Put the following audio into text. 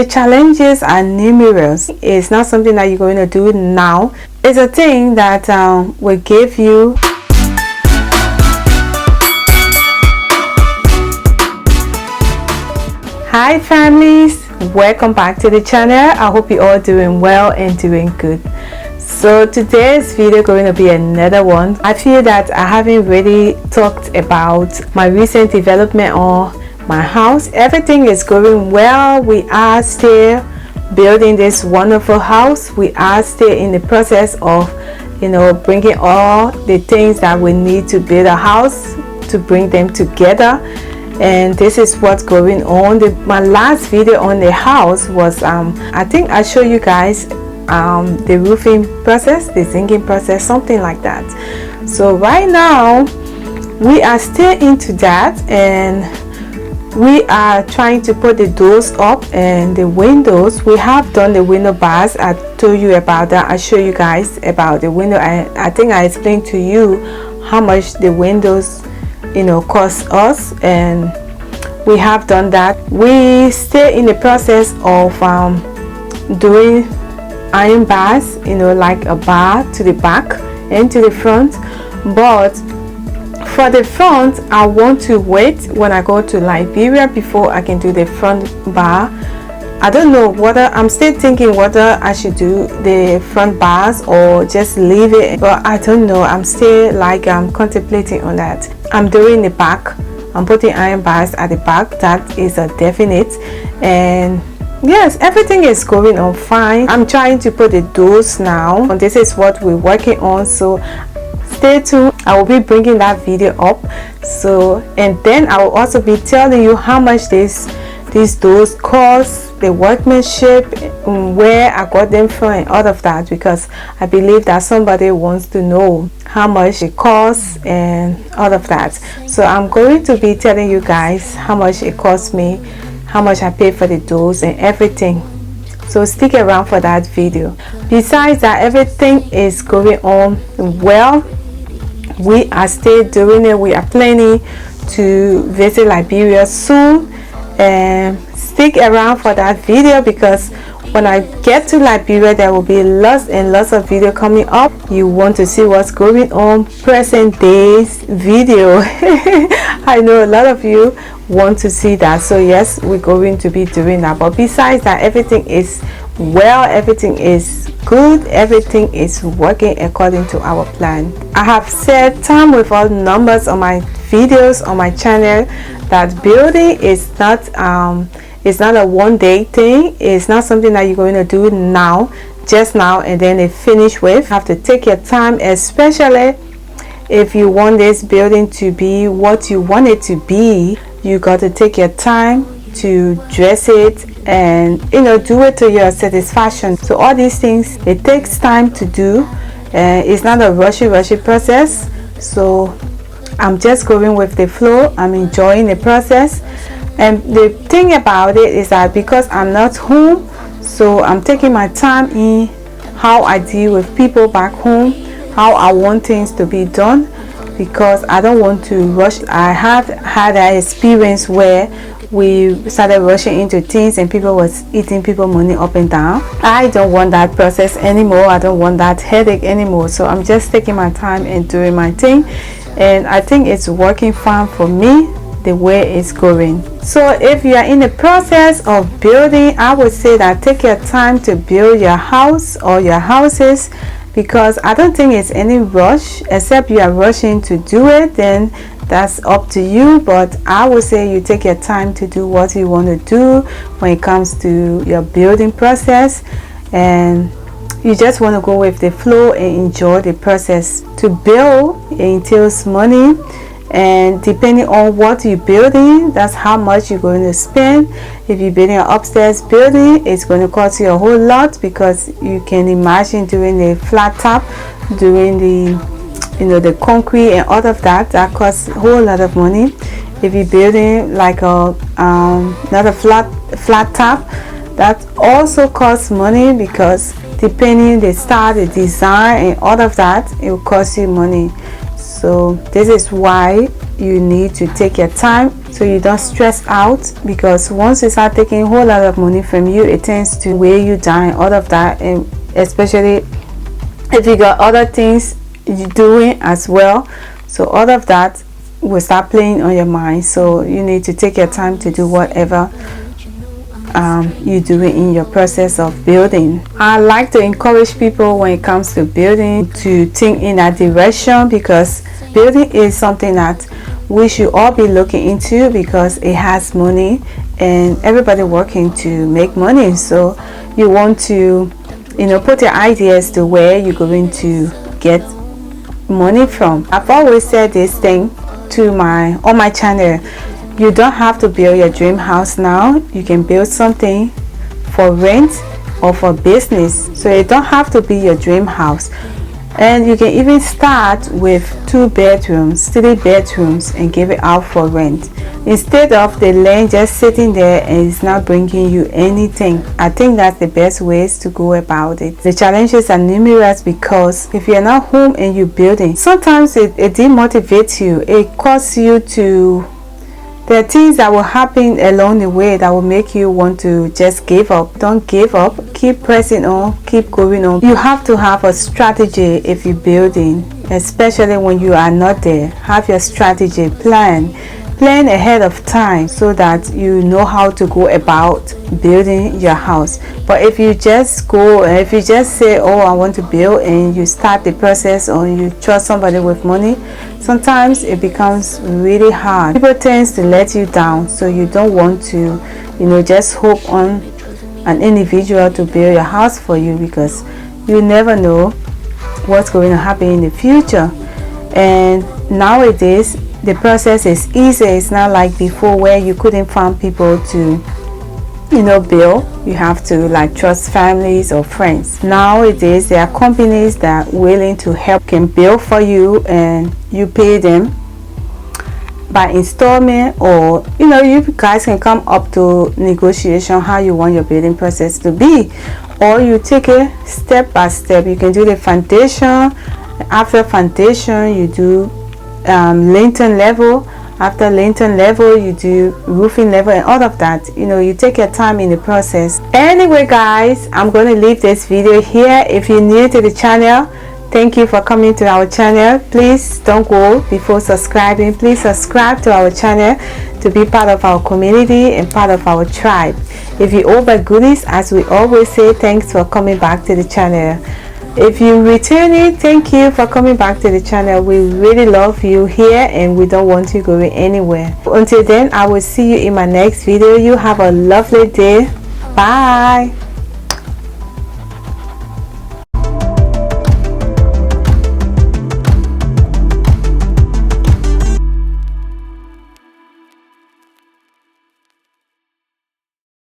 The challenges are numerous. It's not something that you're going to do now. It's a thing that will give you Hi families, welcome back to the channel. I hope you're all doing well and doing good. So today's video going to be another one. I feel that I haven't really talked about my recent development on my house. Everything is going well. We are still building this wonderful house. We are still in the process of bringing all the things that we need to build a house, to bring them together. And this is what's going on. My last video on the house was I think I showed you guys the roofing process, the zinking process, something like that. So right now we are still into that, and we are trying to put the doors up and the windows. We have done the window bars. I told you about that. I show you guys about the window. I think I explained to you how much the windows cost us, and we have done that. We still in the process of doing iron bars, like a bar to the back and to the front. But for the front, I want to wait when I go to Liberia before I can do the front bar. I don't know whether, I'm still thinking whether I should do the front bars or just leave it, but I don't know. I'm still I'm contemplating on that. I'm doing the back. I'm putting iron bars at the back. That is a definite. And yes, everything is going on fine. I'm trying to put the doors now, and this is what we're working on. So stay tuned. I will be bringing that video up. So, and then I will also be telling you how much these doors cost, the workmanship, where I got them from, and all of that, because I believe that somebody wants to know how much it costs and all of that. So I'm going to be telling you guys how much it cost me, how much I paid for the doors and everything. So stick around for that video. Besides that, everything is going on well. We are still doing it. We are planning to visit Liberia soon, and stick around for that video, because when I get to Liberia there will be lots and lots of video coming up. You want to see what's going on, present days video. I know a lot of you want to see that. So yes, we're going to be doing that. But besides that, everything is well, everything is good, everything is working according to our plan. I have said time without numbers on my videos on my channel that building is not it's not a one-day thing. It's not something that you're going to do now, just now, and then it finish with. You have to take your time, especially if you want this building to be what you want it to be. You got to take your time to dress it and do it to your satisfaction. So all these things, it takes time to do. It's not a rushy process. So I'm just going with the flow. I'm enjoying the process. And the thing about it is that because I'm not home, so I'm taking my time in how I deal with people back home, how I want things to be done, because I don't want to rush. I have had an experience where we started rushing into things and people was eating people money up and down. I don't want that process anymore. I don't want that headache anymore. So I'm just taking my time and doing my thing, and I think it's working fine for me the way it's going. So if you are in the process of building, I would say that take your time to build your house or your houses, because I don't think it's any rush. Except you are rushing to do it, then that's up to you. But I would say you take your time to do what you want to do when it comes to your building process, and you just want to go with the flow and enjoy the process. To build, it entails money, and depending on what you're building, that's how much you're going to spend. If you're building an upstairs building, it's going to cost you a whole lot, because you can imagine doing the flat top, doing the concrete and all of that. That costs a whole lot of money. If you're building like another flat top, that also costs money, because depending the style, the design and all of that, it will cost you money. So this is why you need to take your time so you don't stress out, because once you start taking a whole lot of money from you, it tends to weigh you down, all of that. And especially if you got other things you're doing as well, so all of that will start playing on your mind. So you need to take your time to do whatever you're doing in your process of building. I like to encourage people when it comes to building to think in that direction, because building is something that we should all be looking into, because it has money and everybody working to make money. So you want to, you know, put your ideas to where you're going to get money from. I've always said this thing to on my channel: you don't have to build your dream house now. You can build something for rent or for business, so it don't have to be your dream house. And you can even start with 2 bedrooms, 3 bedrooms, and give it out for rent, instead of the land just sitting there and it's not bringing you anything. I think that's the best ways to go about it. The challenges are numerous, because if you're not home and you're building, sometimes it demotivates you. It causes you to, there are things that will happen along the way that will make you want to just give up. Don't give up. Keep pressing on. Keep going on. You have to have a strategy if you're building, especially when you are not there. Have your strategy plan ahead of time, so that you know how to go about building your house. But if you just go, if you just say, oh, I want to build, and you start the process, or you trust somebody with money, sometimes it becomes really hard. People tend to let you down, so you don't want to, you know, just hope on an individual to build your house for you, because you never know what's going to happen in the future. And nowadays the process is easy. It's not like before, where you couldn't find people to, you know, build. You have to like trust families or friends. Nowadays there are companies that are willing to help, can build for you, and you pay them by installment, or you know, you guys can come up to negotiation how you want your building process to be, or you take it step by step. You can do the foundation. After foundation, you do lintel level. After lintel level, you do roofing level, and all of that. You know, you take your time in the process. Anyway guys, I'm going to leave this video here. If you're new to the channel, thank you for coming to our channel. Please don't go before subscribing. Please subscribe to our channel to be part of our community and part of our tribe. If you over goodies, as we always say, thanks for coming back to the channel. If you returning, thank you for coming back to the channel. We really love you here, and we don't want you going anywhere. Until then, I will see you in my next video. You have a lovely day. Bye.